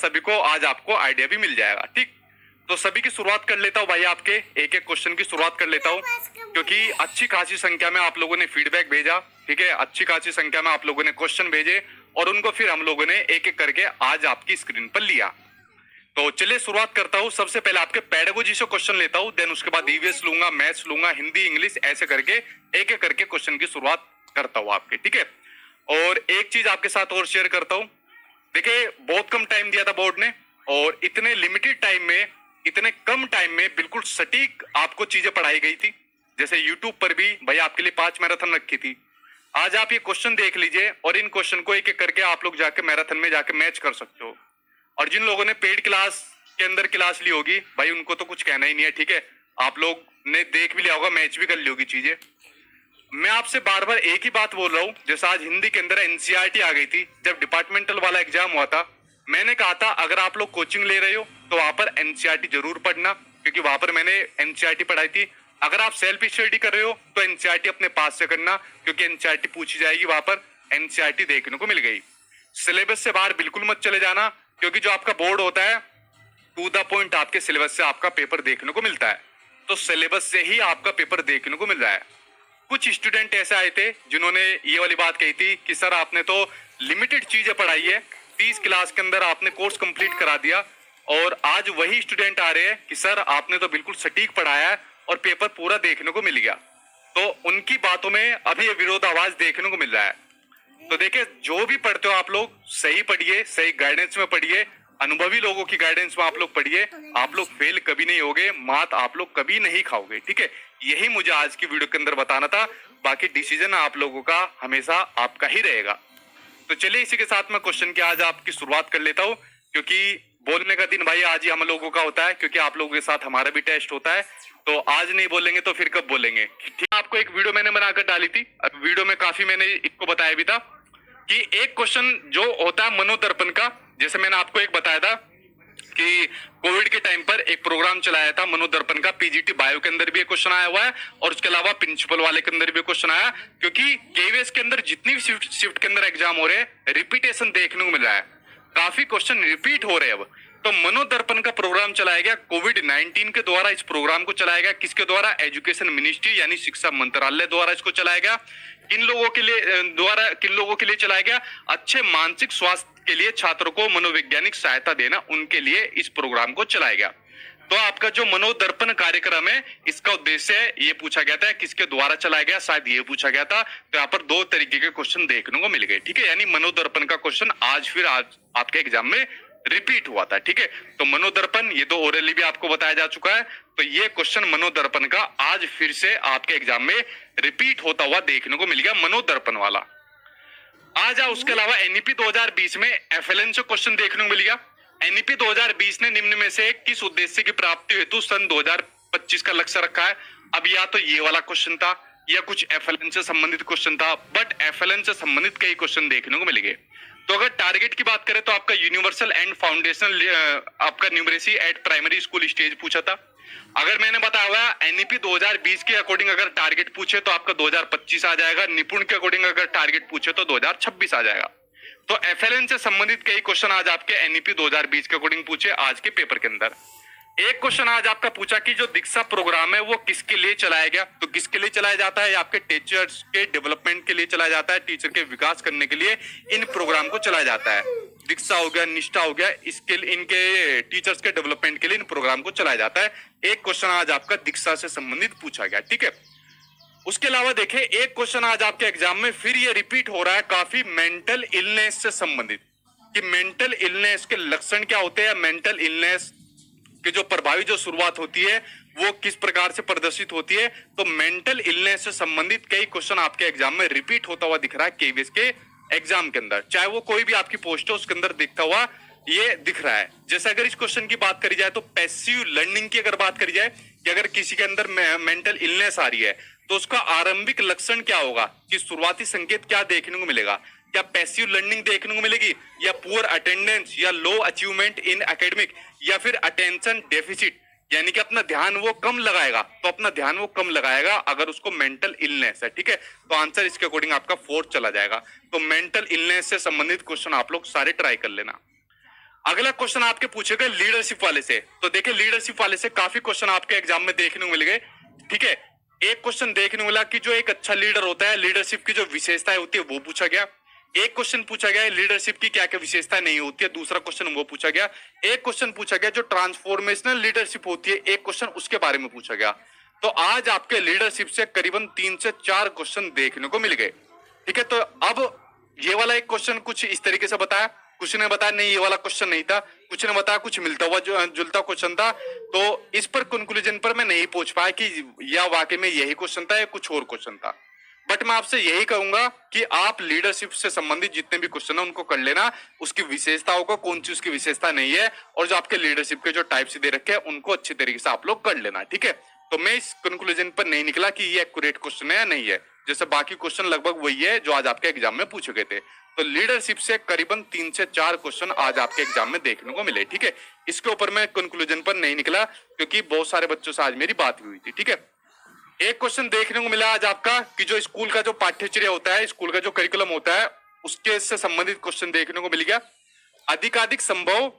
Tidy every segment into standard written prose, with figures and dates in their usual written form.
सभी को आज आपको आइडिया भी मिल जाएगा। ठीक, तो सभी की शुरुआत कर लेता हूँ भाई, आपके एक एक क्वेश्चन की शुरुआत कर लेता हूँ, क्योंकि अच्छी खासी संख्या में आप लोगों ने फीडबैक भेजा। ठीक है, अच्छी खासी संख्या में आप लोगों ने क्वेश्चन भेजे और उनको फिर हम लोगों ने एक एक करके आज आपकी स्क्रीन पर लिया। तो चलिए शुरुआत करता हूँ। सबसे पहले आपके पेडागोजी से क्वेश्चन लेता हूँ, देन उसके बाद ईवीएस लूंगा, मैथ्स लूंगा, हिंदी, इंग्लिश, ऐसे करके एक एक करके क्वेश्चन की शुरुआत करता हूँ आपके। ठीक है, और एक चीज आपके साथ और शेयर करता हूँ। देखिए, बहुत कम टाइम दिया था बोर्ड ने और इतने लिमिटेड टाइम में, इतने कम टाइम में बिल्कुल सटीक आपको चीजें पढ़ाई गई थी। जैसे यूट्यूब पर भी भाई आपके लिए 5 मैराथन रखी थी। आज आप ये क्वेश्चन देख लीजिए और इन क्वेश्चन को एक एक करके आप लोग जाके मैराथन में जाके मैच कर सकते हो। और जिन लोगों ने पेड क्लास के अंदर क्लास ली होगी भाई, उनको तो कुछ कहना ही नहीं है। ठीक है, आप लोग ने देख भी लिया होगा, मैच भी कर ली होगी चीजें। मैं आपसे बार बार एक ही बात बोल रहा हूँ। जैसे आज हिंदी के अंदर एनसीईआरटी आ गई थी, जब डिपार्टमेंटल वाला एग्जाम हुआ था, मैंने कहा था अगर आप लोग कोचिंग ले रहे हो तो वहां पर एनसीईआरटी जरूर पढ़ना, क्योंकि वहां पर मैंने एनसीईआरटी पढ़ाई थी। अगर आप सेल्फ स्टडी कर रहे हो तो एनसीईआरटी अपने पास से करना, क्योंकि एनसीईआरटी पूछी जाएगी वहां पर। एनसीईआरटी देखने को मिल गई। सिलेबस से बाहर बिल्कुल मत चले जाना, क्योंकि जो आपका बोर्ड होता है टू द पॉइंट आपके सिलेबस से आपका पेपर देखने को मिलता है। तो सिलेबस से ही आपका पेपर देखने को मिल रहा है। कुछ स्टूडेंट ऐसे आए थे जिन्होंने ये वाली बात कही थी कि सर आपने तो लिमिटेड चीजें पढ़ाई है, 30 क्लास के अंदर आपने कोर्स कंप्लीट करा दिया। और आज वही स्टूडेंट आ रहे हैं कि सर आपने तो बिल्कुल सटीक पढ़ाया है और पेपर पूरा देखने को मिल गया। तो उनकी बातों में अभी विरोधाभास देखने को मिल रहा है। तो देखिए, जो भी पढ़ते हो आप लोग सही पढ़िए, सही गाइडेंस में पढ़िए, अनुभवी लोगों की गाइडेंस में आप लोग पढ़िए। आप लोग फेल कभी नहीं होगे, मात आप लोग कभी नहीं खाओगे। ठीक है, यही मुझे आज की वीडियो के अंदर बताना था। बाकी डिसीजन आप लोगों का हमेशा आपका ही रहेगा। तो चलिए इसी के साथ मैं क्वेश्चन की आज आपकी शुरुआत कर लेता हूँ, क्योंकि बोलने का दिन भाई आज ही हम लोगों का होता है, क्योंकि आप लोगों के साथ हमारा भी टेस्ट होता है। तो आज नहीं बोलेंगे तो फिर कब बोलेंगे। ठीक, आपको एक वीडियो मैंने बनाकर डाली थी, वीडियो में काफी मैंने इसको बताया भी था कि एक क्वेश्चन जो होता है मनोदर्पण का, जैसे मैंने आपको एक बताया था कि कोविड के टाइम पर एक प्रोग्राम चलाया था मनोदर्पण का, पीजीटी बायो के अंदर भी एक क्वेश्चन आया हुआ है और उसके अलावा प्रिंसिपल वाले के अंदर भी क्वेश्चन आया, क्योंकि केवीएस के अंदर जितनी भी शिफ्ट के अंदर एग्जाम हो रहे हैं रिपीटेशन देखने को मिल रहा है, काफी क्वेश्चन रिपीट हो रहे हैं अब। तो मनोदर्पण का प्रोग्राम चलाया गया कोविड-19 के द्वारा। इस प्रोग्राम को चलाया गया किसके द्वारा? एजुकेशन मिनिस्ट्री यानी शिक्षा मंत्रालय द्वारा इसको चलाया गया। किन लोगों के लिए चलाया गया? अच्छे मानसिक स्वास्थ्य के लिए छात्रों को मनोवैज्ञानिक सहायता देना, उनके लिए इस प्रोग्राम को चलाया गया। तो आपका जो मनोदर्पण कार्यक्रम है, इसका उद्देश्य है, ये पूछा गया था किसके द्वारा चलाया गया, शायद ये पूछा गया था। तो यहाँ पर 2 तरीके के क्वेश्चन देखने को मिल गए। ठीक है, यानी मनोदर्पण का क्वेश्चन आज आपके एग्जाम में रिपीट हुआ था। ठीक है, तो मनोदर्पण ये तो ओरली भी आपको बताया जा चुका है। तो ये क्वेश्चन मनोदर्पण का आज फिर से आपके एग्जाम में रिपीट होता हुआ देखने को मिल गया, मनोदर्पण वाला। आज उसके अलावा एनईपी 2020 में एफएलएन से क्वेश्चन देखने को मिल गया। एनईपी 2020 ने निम्न में से किस उद्देश्य की प्राप्ति हेतु सन 2025 का लक्ष्य रखा है? अब या तो ये वाला क्वेश्चन था या कुछ एफएलएन से संबंधित क्वेश्चन था, बट एफएलएन से संबंधित कई क्वेश्चन देखने को मिल गए। तो अगर टारगेट की बात करें तो आपका यूनिवर्सल एंड फाउंडेशनल आपका numeracy eight primary school stage पूछा था। अगर मैंने बताया हुआ एनईपी 2020 के अकॉर्डिंग अगर टारगेट पूछे तो आपका 2025 आ जाएगा, निपुण के अकॉर्डिंग अगर टारगेट पूछे तो 2026 आ जाएगा। तो एफएलएन से संबंधित कई क्वेश्चन आज आपके एनईपी 2020 के अकॉर्डिंग पूछे आज के पेपर के अंदर। एक क्वेश्चन आज आपका पूछा कि जो दीक्षा प्रोग्राम है वो किसके लिए चलाया गया? तो किसके लिए चलाया जाता है? आपके टीचर्स के डेवलपमेंट के लिए चलाया जाता है, टीचर के विकास करने के लिए इन प्रोग्राम को चलाया जाता है। दीक्षा हो गया, निष्ठा हो गया, इसके इनके टीचर्स के डेवलपमेंट के लिए इन प्रोग्राम को चलाया जाता है। एक क्वेश्चन आज आपका दीक्षा से संबंधित पूछा गया। ठीक है, उसके अलावा देखें एक क्वेश्चन आज आपके एग्जाम में फिर ये रिपीट हो रहा है काफी, मेंटल इलनेस से संबंधित, कि मेंटल इलनेस के लक्षण क्या होते हैं, मेंटल इलनेस कि जो प्रभावी जो शुरुआत होती है वो किस प्रकार से प्रदर्शित होती है। तो मेंटल इलनेस से संबंधित कई क्वेश्चन आपके एग्जाम में रिपीट होता हुआ दिख रहा है केवीएस के एग्जाम के अंदर, चाहे वो कोई भी आपकी पोस्ट हो उसके अंदर दिखता हुआ ये दिख रहा है। जैसे अगर इस क्वेश्चन की बात करी जाए तो पैसिव लर्निंग की अगर बात करी जाए कि अगर किसी के अंदर मेंटल इलनेस आ रही है तो उसका आरंभिक लक्षण क्या होगा, कि शुरुआती संकेत क्या देखने को मिलेगा? क्या पैसिव लर्निंग देखने को मिलेगी, या पुअर अटेंडेंस, या लो अचीवमेंट इन एकेडमिक, या फिर अटेंशन डेफिसिट, यानी कि अपना ध्यान वो कम लगाएगा। तो अपना ध्यान वो कम लगाएगा अगर उसको मेंटल इलनेस है। ठीक है, तो आंसर इसके अकॉर्डिंग आपका 4 चला जाएगा। तो मेंटल इलनेस से संबंधित क्वेश्चन आप लोग सारे ट्राई कर लेना। अगला क्वेश्चन आपके पूछे गए लीडरशिप वाले से। तो देखिए लीडरशिप वाले से काफी क्वेश्चन आपके एग्जाम में देखने को मिल गए। ठीक है, एक क्वेश्चन देखने को मिला कि जो एक अच्छा लीडर होता है, लीडरशिप की जो विशेषताएं होती है वो पूछा गया। एक क्वेश्चन पूछा गया लीडरशिप की क्या क्या विशेषताएं नहीं होती है, दूसरा क्वेश्चन वो पूछा गया। एक क्वेश्चन पूछा गया जो ट्रांसफॉर्मेशनल लीडरशिप होती है, एक क्वेश्चन उसके बारे में पूछा गया। तो आज आपके लीडरशिप से करीबन 3 से 4 क्वेश्चन देखने को मिल गए। ठीक है, तो अब ये वाला एक क्वेश्चन कुछ इस तरीके से बताया, कुछ ने बताया नहीं ये वाला क्वेश्चन नहीं था, कुछ ने बताया कुछ मिलता हुआ जुलता क्वेश्चन था। तो इस पर कंक्लूजन पर मैं नहीं पहुंच पाया कि या वाकई में यही क्वेश्चन था या कुछ और क्वेश्चन था। बट मैं आपसे यही कहूंगा कि आप लीडरशिप से संबंधित जितने भी क्वेश्चन है उनको कर लेना, उसकी विशेषताओं को, कौन सी उसकी विशेषता नहीं है, और जो आपके लीडरशिप के जो टाइप्स दे रखे हैं उनको अच्छे तरीके से आप लोग कर लेना। ठीक है, तो मैं इस कंक्लूजन पर नहीं निकला कि ये एक्यूरेट क्वेश्चन है या नहीं है, जैसे बाकी क्वेश्चन लगभग वही है जो आज आपके एग्जाम में पूछे गए थे। तो लीडरशिप से करीबन 3 से 4 क्वेश्चन आज आपके एग्जाम में देखने को मिले। ठीक है, इसके ऊपर मैं कंक्लूजन पर नहीं निकला क्योंकि बहुत सारे बच्चों से आज मेरी बात हुई थी। ठीक है, एक क्वेश्चन देखने को मिला आज आपका कि जो स्कूल का जो पाठ्यचर्या होता है, स्कूल का जो करिकुलम होता है, उसके से संबंधित क्वेश्चन देखने को मिल गया। अधिकाधिक संभव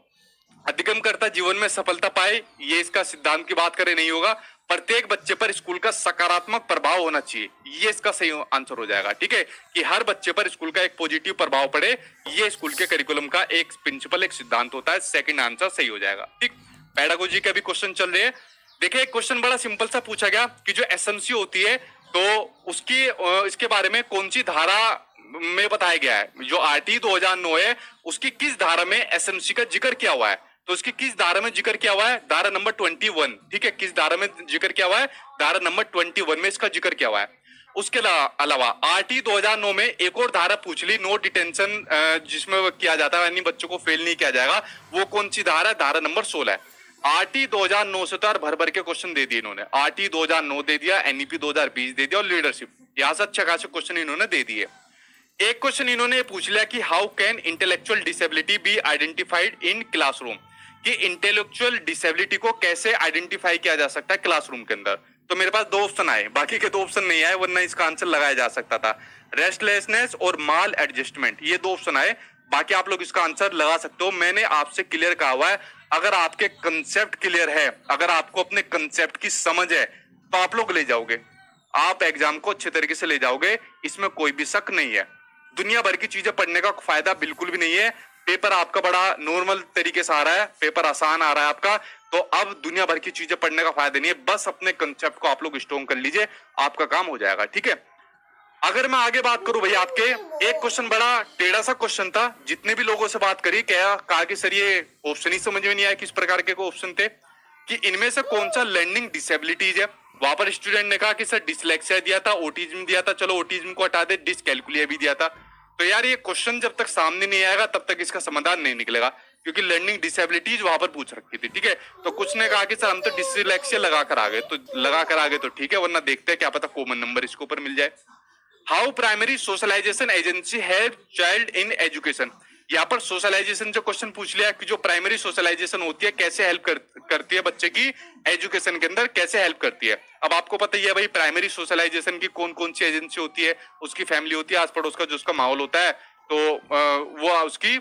अधिगमकर्ता जीवन में सफलता पाए, ये इसका सिद्धांत की बात करें नहीं होगा। प्रत्येक बच्चे पर स्कूल का सकारात्मक प्रभाव होना चाहिए, ये इसका सही आंसर हो जाएगा। ठीक है, कि हर बच्चे पर स्कूल का एक पॉजिटिव प्रभाव पड़े, ये स्कूल के करिकुलम का एक प्रिंसिपल, एक सिद्धांत होता है। सेकंड आंसर सही हो जाएगा। ठीक, पेडागोजी के भी क्वेश्चन चल रहे हैं। देखिए एक क्वेश्चन बड़ा सिंपल सा पूछा गया कि जो एसएमसी होती है तो उसकी इसके बारे में कौन सी धारा में बताया गया है। जो आरटी 2009 है उसकी किस धारा में एसएमसी का जिक्र किया हुआ है, तो उसकी किस धारा में जिक्र किया हुआ है, धारा नंबर 21। ठीक है, किस धारा में जिक्र किया हुआ है, धारा नंबर 21 में इसका जिक्र किया हुआ है। उसके अलावा आरटी 2009 में एक और धारा पूछ ली, नो डिटेंशन, जिसमें किया जाता है यानी बच्चों को फेल नहीं किया जाएगा, वो कौन सी धारा है, धारा नंबर 16 है। आरटी 2009 से तो यार भर भर के क्वेश्चन दे दिए इन्होंने। आरटी 2009 दे दिया, एनईपी 2020 दे दिया, और लीडरशिप, यहां से अच्छा खासा क्वेश्चन इन्होंने दे दिए। एक क्वेश्चन इन्होंने पूछ लिया कि how can intellectual disability be identified in classroom, कि इंटेलेक्चुअल डिसेबिलिटी को कैसे आइडेंटिफाई किया जा सकता है क्लासरूम के अंदर। तो मेरे पास 2 ऑप्शन आए, बाकी के 2 ऑप्शन नहीं आए, वरना इसका आंसर लगाया जा सकता था। रेस्टलेसनेस और माल एडजस्टमेंट, ये 2 ऑप्शन आए, बाकी आप लोग इसका आंसर लगा सकते हो। मैंने आपसे क्लियर कहा हुआ है, अगर आपके कंसेप्ट क्लियर है, अगर आपको अपने कंसेप्ट की समझ है, तो आप लोग ले जाओगे, आप एग्जाम को अच्छे तरीके से ले जाओगे, इसमें कोई भी शक नहीं है। दुनिया भर की चीजें पढ़ने का फायदा बिल्कुल भी नहीं है। पेपर आपका बड़ा नॉर्मल तरीके से आ रहा है, पेपर आसान आ रहा है आपका, तो अब दुनिया भर की चीजें पढ़ने का फायदा नहीं है। बस अपने कंसेप्ट को आप लोग स्ट्रॉन्ग कर लीजिए, आपका काम हो जाएगा। ठीक है, अगर मैं आगे बात करूं भैया, आपके एक क्वेश्चन बड़ा टेढ़ा सा क्वेश्चन था, जितने भी लोगों से बात करी कहा कि सर ये ऑप्शन ही समझ में नहीं आया, किस प्रकार के ऑप्शन थे कि इनमें से कौन सा लर्निंग डिसेबिलिटीज है। वहां पर स्टूडेंट ने कहा कि सर डिसलेक्सिया दिया था, ऑटिज्म दिया था, चलो ऑटिज्म को हटा दे, डिसकैलकुलिया भी दिया था। तो यार ये क्वेश्चन जब तक सामने नहीं आएगा तब तक इसका समाधान नहीं निकलेगा, क्योंकि लर्निंग डिसेबिलिटीज वहां पर पूछ रखी थी। ठीक है, तो कुछ ने कहा कि सर हम तो डिसलेक्सिया लगा कर आ गए, तो लगा कर आ गए तो ठीक है, वरना देखते हैं क्या पता कॉमन नंबर इसके ऊपर मिल जाए। How primary socialisation agency help child in education, यहाँ पर सोशलाइजेशन जो क्वेश्चन पूछ लिया कि जो प्राइमरी सोशलाइजेशन होती है कैसे हेल्प करती है बच्चे की एजुकेशन के अंदर, कैसे हेल्प करती है। अब आपको पता ही है भाई प्राइमरी सोशलाइजेशन की कौन कौन सी एजेंसी होती है, उसकी फैमिली होती है, आस पड़ोस का जो उसका माहौल होता है, तो वो उसकी